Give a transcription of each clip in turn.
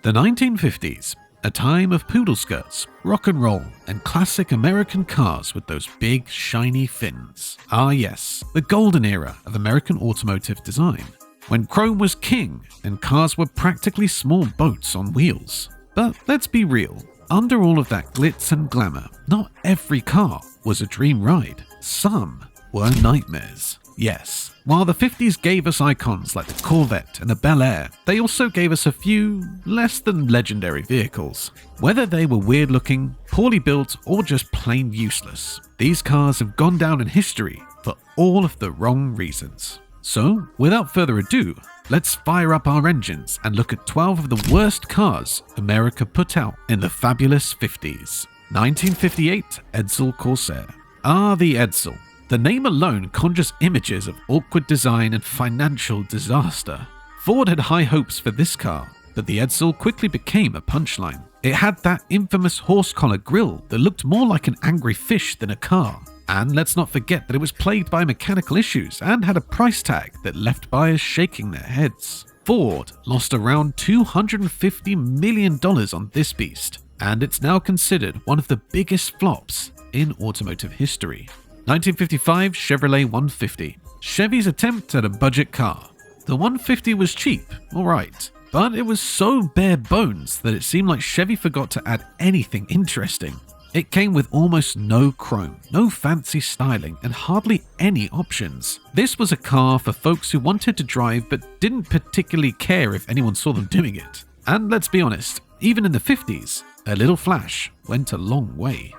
The 1950s, a time of poodle skirts, rock and roll, and classic American cars with those big, shiny fins. Ah yes, the golden era of American automotive design, when chrome was king and cars were practically small boats on wheels. But let's be real, under all of that glitz and glamour, not every car was a dream ride. Some were nightmares. Yes, while the 50s gave us icons like the Corvette and the Bel Air, they also gave us a few less than legendary vehicles. Whether they were weird looking, poorly built, or just plain useless, these cars have gone down in history for all of the wrong reasons. So, without further ado, let's fire up our engines and look at 12 of the worst cars America put out in the fabulous 50s. 1958 Edsel Corsair. Ah, the Edsel. The name alone conjures images of awkward design and financial disaster. Ford had high hopes for this car, but the Edsel quickly became a punchline. It had that infamous horse collar grille that looked more like an angry fish than a car. And let's not forget that it was plagued by mechanical issues and had a price tag that left buyers shaking their heads. Ford lost around $250 million on this beast, and it's now considered one of the biggest flops in automotive history. 1955 Chevrolet 150. Chevy's attempt at a budget car. The 150 was cheap, alright, but it was so bare bones that it seemed like Chevy forgot to add anything interesting. It came with almost no chrome, no fancy styling, and hardly any options. This was a car for folks who wanted to drive but didn't particularly care if anyone saw them doing it. And let's be honest, even in the 50s, a little flash went a long way.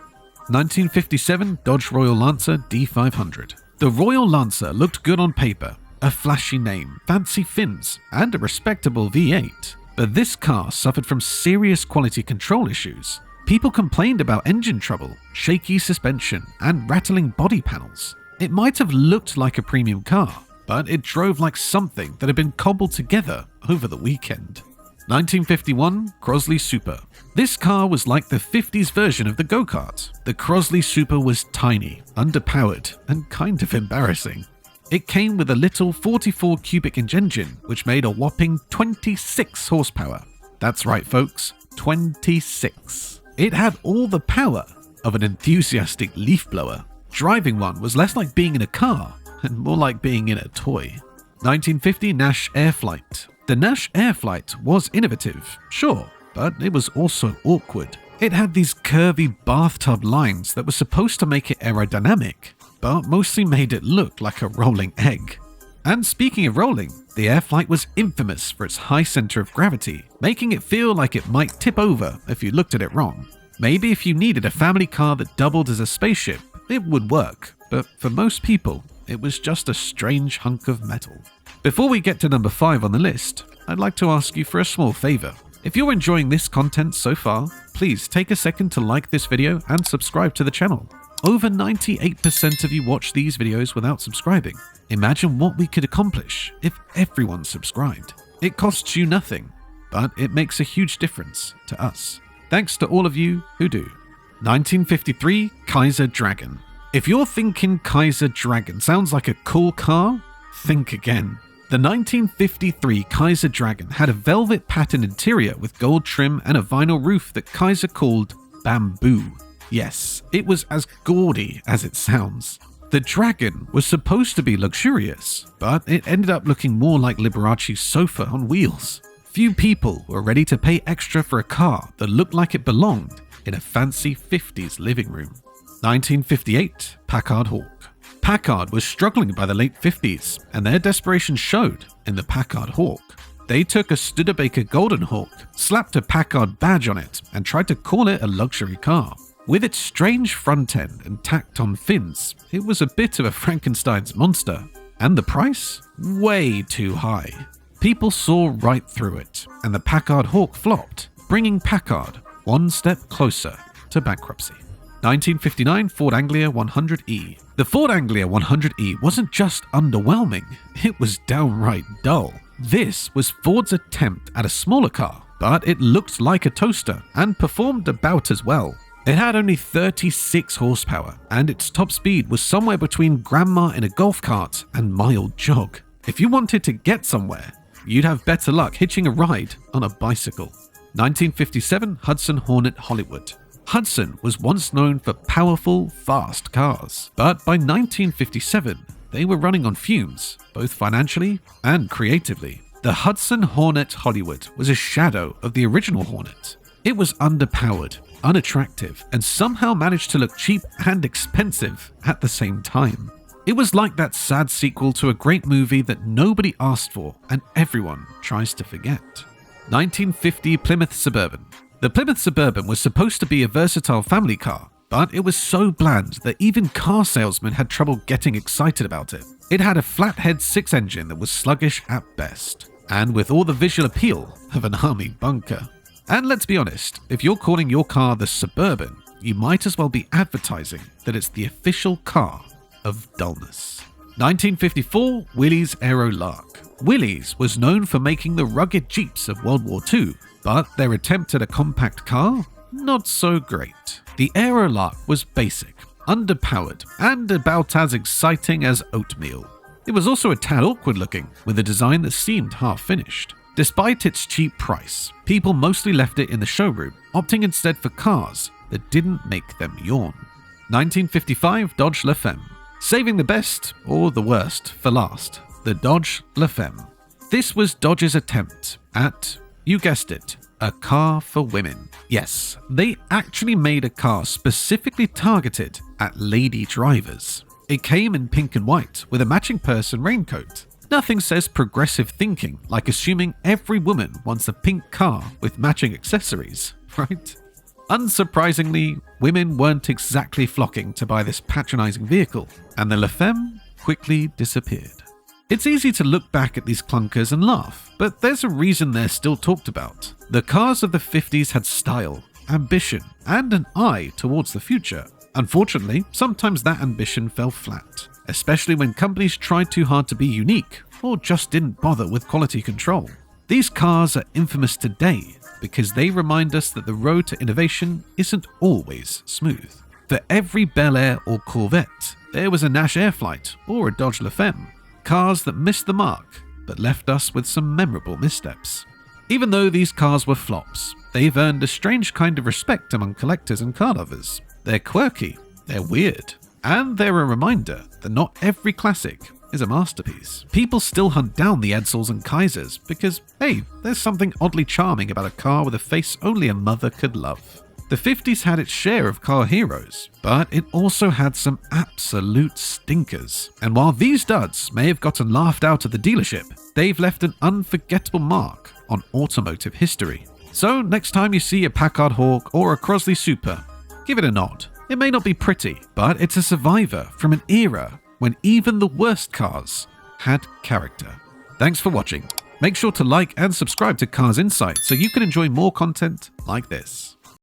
1957 Dodge Royal Lancer D500. The Royal Lancer looked good on paper, a flashy name, fancy fins, and a respectable V8. But this car suffered from serious quality control issues. People complained about engine trouble, shaky suspension, and rattling body panels. It might have looked like a premium car, but it drove like something that had been cobbled together over the weekend. 1951 Crosley Super. This car was like the 50s version of the go-kart. The Crosley Super was tiny, underpowered, and kind of embarrassing. It came with a little 44 cubic inch engine, which made a whopping 26 horsepower. That's right, folks, 26. It had all the power of an enthusiastic leaf blower. Driving one was less like being in a car and more like being in a toy. 1950 Nash Airflight. The Nash Airflight was innovative, sure, but it was also awkward. It had these curvy bathtub lines that were supposed to make it aerodynamic, but mostly made it look like a rolling egg. And speaking of rolling, the Airflight was infamous for its high center of gravity, making it feel like it might tip over if you looked at it wrong. Maybe if you needed a family car that doubled as a spaceship, it would work, but for most people, it was just a strange hunk of metal. Before we get to number 5 on the list, I'd like to ask you for a small favor. If you're enjoying this content so far, please take a second to like this video and subscribe to the channel. Over 98% of you watch these videos without subscribing. Imagine what we could accomplish if everyone subscribed. It costs you nothing, but it makes a huge difference to us. Thanks to all of you who do. 1953 Kaiser Dragon. If you're thinking Kaiser Dragon sounds like a cool car, think again. The 1953 Kaiser Dragon had a velvet pattern interior with gold trim and a vinyl roof that Kaiser called Bamboo. Yes, it was as gaudy as it sounds. The Dragon was supposed to be luxurious, but it ended up looking more like Liberace's sofa on wheels. Few people were ready to pay extra for a car that looked like it belonged in a fancy 50s living room. 1958 Packard Hawk. Packard was struggling by the late 50s, and their desperation showed in the Packard Hawk. They took a Studebaker Golden Hawk, slapped a Packard badge on it, and tried to call it a luxury car. With its strange front end and tacked-on fins, it was a bit of a Frankenstein's monster. And the price? Way too high. People saw right through it, and the Packard Hawk flopped, bringing Packard one step closer to bankruptcy. 1959 Ford Anglia 100E. The Ford Anglia 100E wasn't just underwhelming, it was downright dull. This was Ford's attempt at a smaller car, but it looked like a toaster and performed about as well. It had only 36 horsepower, and its top speed was somewhere between grandma in a golf cart and mild jog. If you wanted to get somewhere, you'd have better luck hitching a ride on a bicycle. 1957 Hudson Hornet Hollywood. Hudson was once known for powerful, fast cars, but by 1957, they were running on fumes, both financially and creatively. The Hudson Hornet Hollywood was a shadow of the original Hornet. It was underpowered, unattractive, and somehow managed to look cheap and expensive at the same time. It was like that sad sequel to a great movie that nobody asked for and everyone tries to forget. 1950 Plymouth Suburban. The Plymouth Suburban was supposed to be a versatile family car, but it was so bland that even car salesmen had trouble getting excited about it. It had a flathead 6 engine that was sluggish at best, and with all the visual appeal of an army bunker. And let's be honest, if you're calling your car the Suburban, you might as well be advertising that it's the official car of dullness. 1954 Willys Aero Lark. Willys was known for making the rugged Jeeps of World War II, but their attempt at a compact car? Not so great. The Aero Lark was basic, underpowered, and about as exciting as oatmeal. It was also a tad awkward looking, with a design that seemed half finished. Despite its cheap price, people mostly left it in the showroom, opting instead for cars that didn't make them yawn. 1955 Dodge La Femme. Saving the best, or the worst, for last, the Dodge La Femme. This was Dodge's attempt at, you guessed it, a car for women. Yes, they actually made a car specifically targeted at lady drivers. It came in pink and white with a matching purse and raincoat. Nothing says progressive thinking like assuming every woman wants a pink car with matching accessories, right? Unsurprisingly, women weren't exactly flocking to buy this patronizing vehicle, and the La Femme quickly disappeared. It's easy to look back at these clunkers and laugh, but there's a reason they're still talked about. The cars of the 50s had style, ambition, and an eye towards the future. Unfortunately, sometimes that ambition fell flat, especially when companies tried too hard to be unique or just didn't bother with quality control. These cars are infamous today because they remind us that the road to innovation isn't always smooth. For every Bel Air or Corvette, there was a Nash Airflight or a Dodge La Femme. Cars that missed the mark, but left us with some memorable missteps. Even though these cars were flops, they've earned a strange kind of respect among collectors and car lovers. They're quirky, they're weird, and they're a reminder that not every classic is a masterpiece. People still hunt down the Edsels and Kaisers because, hey, there's something oddly charming about a car with a face only a mother could love. The 50s had its share of car heroes, but it also had some absolute stinkers. And while these duds may have gotten laughed out of the dealership, they've left an unforgettable mark on automotive history. So next time you see a Packard Hawk or a Crosley Super, give it a nod. It may not be pretty, but it's a survivor from an era when even the worst cars had character. Thanks for watching. Make sure to like and subscribe to Cars Insight so you can enjoy more content like this.